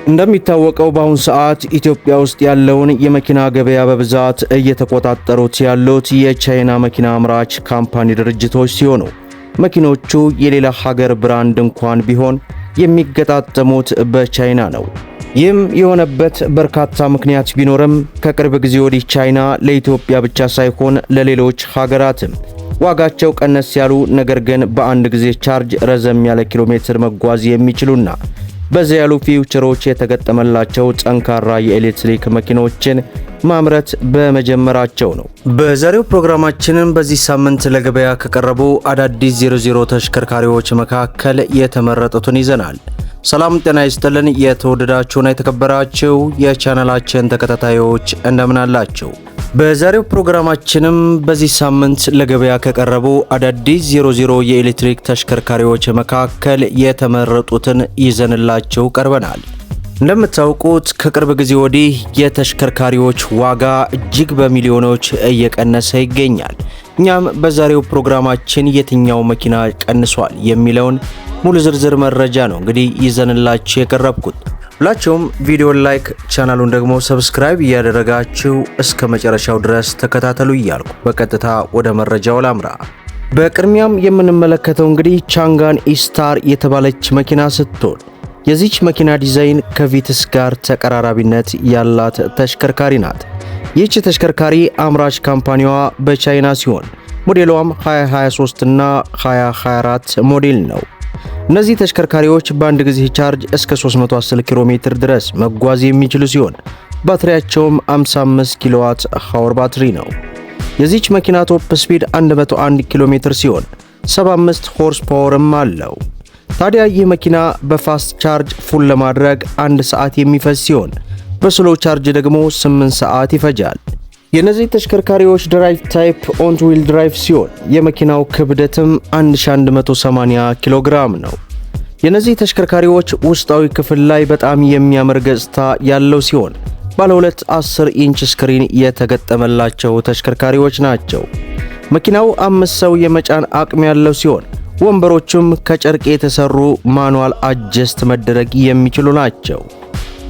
እንደሚታወቀው በአሁኑ ሰዓት ኢትዮጵያ ውስጥ ያለውን የመኪና ገበያ በብዛት እየተቆጣጠሩት ያሉት የቻይና መኪና አምራች ካምፓኒ ድርጅቶች ሲሆኑ መኪኖቹ የሌላ ሀገር ብራንድ እንኳን ቢሆን የሚገጣጠሙት በቻይና ነው። ይህም የሆነበት በርካታ ምክንያት ቢኖርም ከቅርብ ጊዜ ወዲህ ቻይና ለኢትዮጵያ ብቻ ሳይሆን ለሌሎች ሀገራትም ዋጋቸው ቀነስ ያሉ ነገር ግን በአንድ ጊዜ ቻርጅ ረዘም ያለ ኪሎ ሜትር መጓዝ የሚችሉና በዚያ ያሉ ፊውቸሮች የተገጠመላቸው ጠንካራ የኤሌክትሪክ መኪኖችን ማምረት በመጀመራቸው ነው። በዛሬው ፕሮግራማችንን በዚህ ሳምንት ለገበያ ከቀረቡ አዳዲስ 00 ተሽከርካሪዎች መካከል የተመረጡትን ይዘናል። ሰላም ጤና ይስጥልን። የተወደዳችሁና የተከበራችሁ የቻናላችን ተከታታዮች እንደምን አላችሁ? በዛሬው ፕሮግራማችንም በዚህ ሳምንት ለገበያ ከቀረቡ አዳዲስ 00 የኤሌክትሪክ ተሽከርካሪዎች መካከል የተመረጡትን ይዘንላችሁ ቀርበናል። እንደምታውቁት ከቅርብ ጊዜ ወዲህ የተሽከርካሪዎች ዋጋ እጅግ በሚሊዮኖች እየቀነሰ ይገኛል። እኛም በዛሬው ፕሮግራማችን የትኛው መኪና ቀንሷል የሚለውን ሙሉ ዝርዝር መረጃ ነው እንግዲህ ይዘንላችሁ የቀረብኩት። ሁላችሁም ቪዲዮን ላይክ ቻናሉን ደግሞ ሰብስክራይብ እያደረጋችሁ እስከ መጨረሻው ድረስ ተከታተሉ እያልኩ በቀጥታ ወደ መረጃው ላምራ። በቅድሚያም የምንመለከተው እንግዲህ ቻንጋን ኢስታር የተባለች መኪና ስትሆን የዚች መኪና ዲዛይን ከቪትስ ጋር ተቀራራቢነት ያላት ተሽከርካሪ ናት። ይህች ተሽከርካሪ አምራች ካምፓኒዋ በቻይና ሲሆን ሞዴሏም 2023 እና 2024 ሞዴል ነው። እነዚህ ተሽከርካሪዎች በአንድ ጊዜ ቻርጅ እስከ 310 ኪሎ ሜትር ድረስ መጓዝ የሚችሉ ሲሆን ባትሪያቸውም 55 ኪሎዋት ሃወር ባትሪ ነው። የዚች መኪና ቶፕ ስፒድ 101 ኪሎ ሜትር ሲሆን 75 ሆርስ ፓወርም አለው። ታዲያ ይህ መኪና በፋስት ቻርጅ ፉል ለማድረግ 1 ሰዓት የሚፈጅ ሲሆን በስሎ ቻርጅ ደግሞ 8 ሰዓት ይፈጃል። የነዚህ ተሽከርካሪዎች ድራይቭ ታይፕ ኦን ዊል ድራይቭ ሲሆን የመኪናው ክብደትም 1180 ኪሎ ግራም ነው። የነዚህ ተሽከርካሪዎች ውስጣዊ ክፍል ላይ በጣም የሚያምር ገጽታ ያለው ሲሆን ባለ 10 ኢንች ስክሪን የተገጠመላቸው ተሽከርካሪዎች ናቸው። መኪናው 5 ሰው የመጫን አቅም ያለው ሲሆን ወንበሮቹም ከጨርቅ የተሰሩ ማኑዋል አጀስት መደረግ የሚችሉ ናቸው።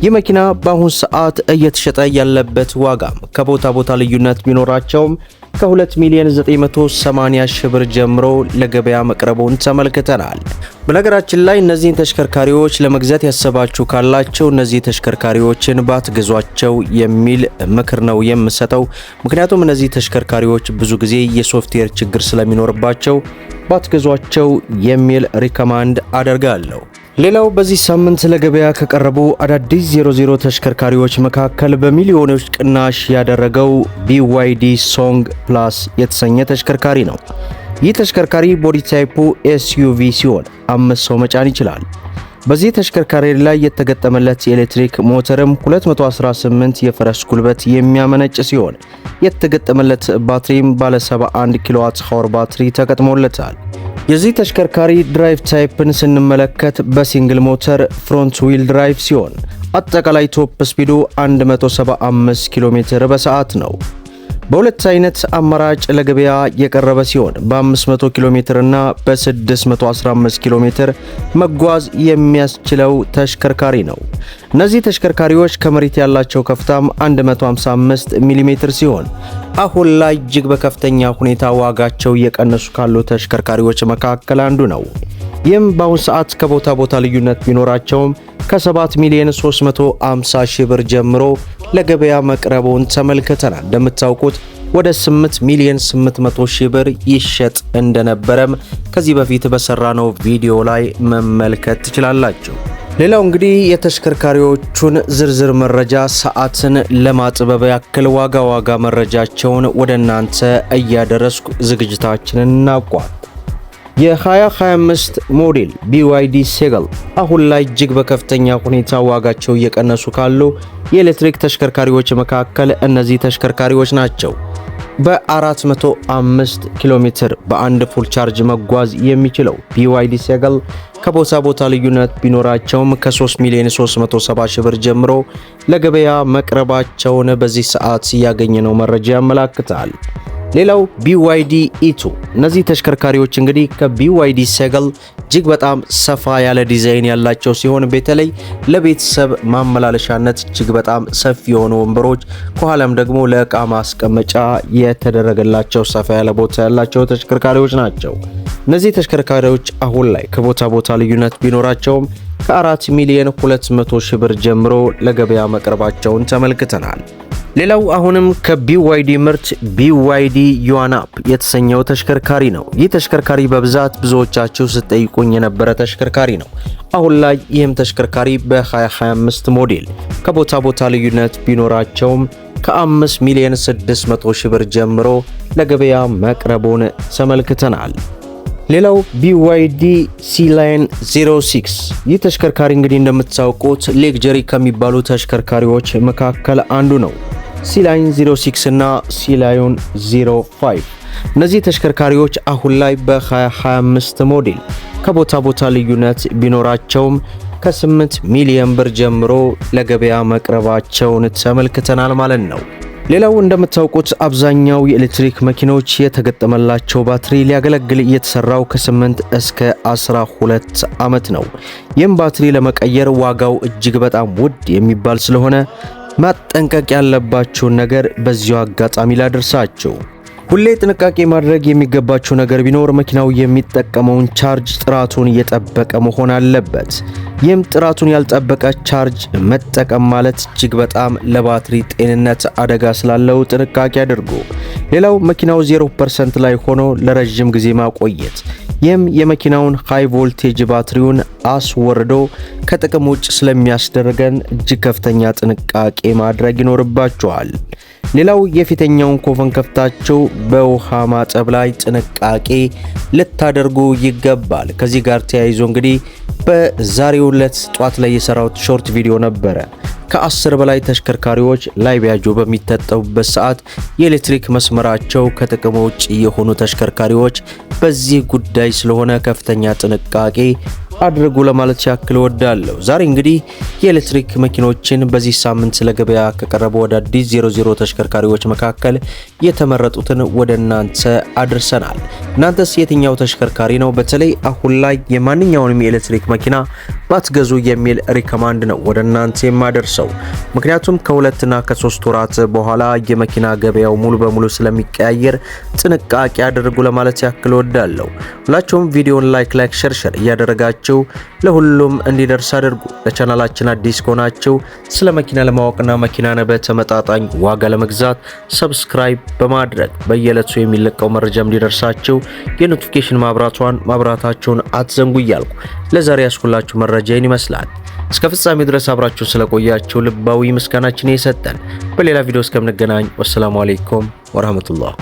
ይህ መኪና በአሁን ሰዓት እየተሸጠ ያለበት ዋጋም ከቦታ ቦታ ልዩነት ቢኖራቸውም ከ2,980,000 ብር ጀምሮ ለገበያ መቅረቡን ተመልክተናል። በነገራችን ላይ እነዚህን ተሽከርካሪዎች ለመግዛት ያሰባችሁ ካላችሁ እነዚህ ተሽከርካሪዎችን ባትገዟቸው የሚል ምክር ነው የምሰጠው። ምክንያቱም እነዚህ ተሽከርካሪዎች ብዙ ጊዜ የሶፍትዌር ችግር ስለሚኖርባቸው ባትገዟቸው የሚል ሪኮማንድ አደርጋለሁ። ሌላው በዚህ ሳምንት ለገበያ ከቀረቡ አዳዲስ 00 ተሽከርካሪዎች መካከል በሚሊዮኖች ቅናሽ ያደረገው BYD ሶንግ ፕላስ የተሰኘ ተሽከርካሪ ነው። ይህ ተሽከርካሪ ቦዲ ታይፑ SUV ሲሆን 5 ሰው መጫን ይችላል። በዚህ ተሽከርካሪ ላይ የተገጠመለት የኤሌክትሪክ ሞተርም 218 የፈረስ ጉልበት የሚያመነጭ ሲሆን የተገጠመለት ባትሪም ባለ 71 ኪሎዋት ሃወር ባትሪ ተገጥሞለታል። የዚህ ተሽከርካሪ ድራይቭ ታይፕን ስንመለከት በሲንግል ሞተር ፍሮንት ዊል ድራይቭ ሲሆን አጠቃላይ ቶፕ ስፒዱ 175 ኪሎ ሜትር በሰዓት ነው። በሁለት አይነት አማራጭ ለገበያ የቀረበ ሲሆን በ500 ኪሎ ሜትር እና በ615 ኪሎ ሜትር መጓዝ የሚያስችለው ተሽከርካሪ ነው። እነዚህ ተሽከርካሪዎች ከመሬት ያላቸው ከፍታም 155 ሚሜ ሲሆን አሁን ላይ እጅግ በከፍተኛ ሁኔታ ዋጋቸው እየቀነሱ ካሉ ተሽከርካሪዎች መካከል አንዱ ነው። ይህም በአሁኑ ሰዓት ከቦታ ቦታ ልዩነት ቢኖራቸውም ከ7,350,000 ብር ጀምሮ ለገበያ መቅረቡን ተመልክተናል። እንደምታውቁት ወደ 8,800,000 ብር ይሸጥ እንደነበረም ከዚህ በፊት በሰራነው ቪዲዮ ላይ መመልከት ትችላላችሁ። ሌላው እንግዲህ የተሽከርካሪዎቹን ዝርዝር መረጃ ሰዓትን ለማጥበብ ያክል ዋጋ መረጃቸውን ወደ እናንተ እያደረስኩ ዝግጅታችንን እናቋል። የ2025 ሞዴል BYD ሴገል አሁን ላይ እጅግ በከፍተኛ ሁኔታ ዋጋቸው እየቀነሱ ካሉ የኤሌክትሪክ ተሽከርካሪዎች መካከል እነዚህ ተሽከርካሪዎች ናቸው። በ405 ኪሎ ሜትር በአንድ ፉል ቻርጅ መጓዝ የሚችለው BYD ሴገል ከቦታ ቦታ ልዩነት ቢኖራቸውም ከ3,370,000 ብር ጀምሮ ለገበያ መቅረባቸውን በዚህ ሰዓት ያገኘነው መረጃ ያመለክታል። ሌላው BYD E2 እነዚህ ተሽከርካሪዎች እንግዲህ ከBYD ሴገል እጅግ በጣም ሰፋ ያለ ዲዛይን ያላቸው ሲሆን በተለይ ለቤተሰብ ማመላለሻነት እጅግ በጣም ሰፊ የሆኑ ወንበሮች ከኋላም ደግሞ ለእቃ ማስቀመጫ የተደረገላቸው ሰፋ ያለ ቦታ ያላቸው ተሽከርካሪዎች ናቸው። እነዚህ ተሽከርካሪዎች አሁን ላይ ከቦታ ቦታ ልዩነት ቢኖራቸውም ከ4 ሚሊዮን 200 ሺህ ብር ጀምሮ ለገበያ መቅረባቸውን ተመልክተናል። ሌላው አሁንም ከBYD ምርት BYD ዩዋንአፕ የተሰኘው ተሽከርካሪ ነው። ይህ ተሽከርካሪ በብዛት ብዙዎቻችሁ ስትጠይቁኝ የነበረ ተሽከርካሪ ነው። አሁን ላይ ይህም ተሽከርካሪ በ2025 ሞዴል ከቦታ ቦታ ልዩነት ቢኖራቸውም ከ5 ሚሊዮን 600 ሺህ ብር ጀምሮ ለገበያ መቅረቡን ተመልክተናል። ሌላው BYD C-Line 06 ይህ ተሽከርካሪ እንግዲህ እንደምታውቁት ሌክጀሪ ከሚባሉ ተሽከርካሪዎች መካከል አንዱ ነው። C-Line 06 እና C-Line 05 እነዚህ ተሽከርካሪዎች አሁን ላይ በ2025 ሞዴል ከቦታ ቦታ ልዩነት ቢኖራቸውም ከ8 ሚሊዮን ብር ጀምሮ ለገበያ መቅረባቸውን ተመልክተናል ማለት ነው። ሌላው እንደምታውቁት አብዛኛው የኤሌክትሪክ መኪኖች የተገጠመላቸው ባትሪ ሊያገለግል እየተሰራው ከ8 እስከ 12 ዓመት ነው። ይህም ባትሪ ለመቀየር ዋጋው እጅግ በጣም ውድ የሚባል ስለሆነ ማጠንቀቅ ያለባችሁን ነገር በዚሁ አጋጣሚ ላደርሳችሁ። ሁሌ ጥንቃቄ ማድረግ የሚገባችሁ ነገር ቢኖር መኪናው የሚጠቀመውን ቻርጅ ጥራቱን የጠበቀ መሆን አለበት። ይህም ጥራቱን ያልጠበቀ ቻርጅ መጠቀም ማለት እጅግ በጣም ለባትሪ ጤንነት አደጋ ስላለው ጥንቃቄ አድርጉ። ሌላው መኪናው 0% ላይ ሆኖ ለረጅም ጊዜ ማቆየት። ይህም የመኪናውን ሃይ ቮልቴጅ ባትሪውን አስወርዶ ከጥቅም ውጭ ስለሚያስደርገን እጅግ ከፍተኛ ጥንቃቄ ማድረግ ይኖርባችኋል። ሌላው የፊተኛውን ኮፈን ከፍታችሁ በውሃ ማጠብ ላይ ጥንቃቄ ልታደርጉ ይገባል። ከዚህ ጋር ተያይዞ እንግዲህ በዛሬው ዕለት ጧት ላይ የሰራሁት ሾርት ቪዲዮ ነበረ። ከ10 በላይ ተሽከርካሪዎች ላይ ቢያጆ በሚታጠቡበት ሰዓት የኤሌክትሪክ መስመራቸው ከጥቅም ውጭ የሆኑ ተሽከርካሪዎች በዚህ ጉዳይ ስለሆነ ከፍተኛ ጥንቃቄ አድርጉ ለማለት ያክል ወዳለሁ። ዛሬ እንግዲህ የኤሌክትሪክ መኪኖችን በዚህ ሳምንት ለገበያ ከቀረቡ ወደ አዲስ 00 ተሽከርካሪዎች መካከል የተመረጡትን ወደ እናንተ አድርሰናል። እናንተስ የትኛው ተሽከርካሪ ነው በተለይ አሁን ላይ የማንኛውንም የኤሌክትሪክ መኪና ባትገዙ የሚል ሪከማንድ ነው ወደ እናንተ የማደርሰው? ምክንያቱም ከ2 እና ከ3 ወራት በኋላ የመኪና ገበያው ሙሉ በሙሉ ስለሚቀያየር ጥንቃቄ አድርጉ ለማለት ያክል ወዳለሁ። ሁላችሁም ቪዲዮን ላይክ ሸር እያደረጋችሁ ለሁሉም እንዲደርስ አድርጉ። ለቻናላችን አዲስ ከሆናችሁ ስለ መኪና ለማወቅና መኪናን በተመጣጣኝ ዋጋ ለመግዛት ሰብስክራይብ በማድረግ በየዕለቱ የሚለቀው መረጃም እንዲደርሳችሁ የኖቲፊኬሽን ማብራታችሁን አትዘንጉ እያልኩ ለዛሬ ያስኩላችሁ መረጃ ይህን ይመስላል። እስከ ፍጻሜ ድረስ አብራችሁ ስለቆያችሁ ልባዊ ምስጋናችን እየሰጠን በሌላ ቪዲዮ እስከምንገናኝ ወሰላሙ አለይኩም ወራህመቱላህ።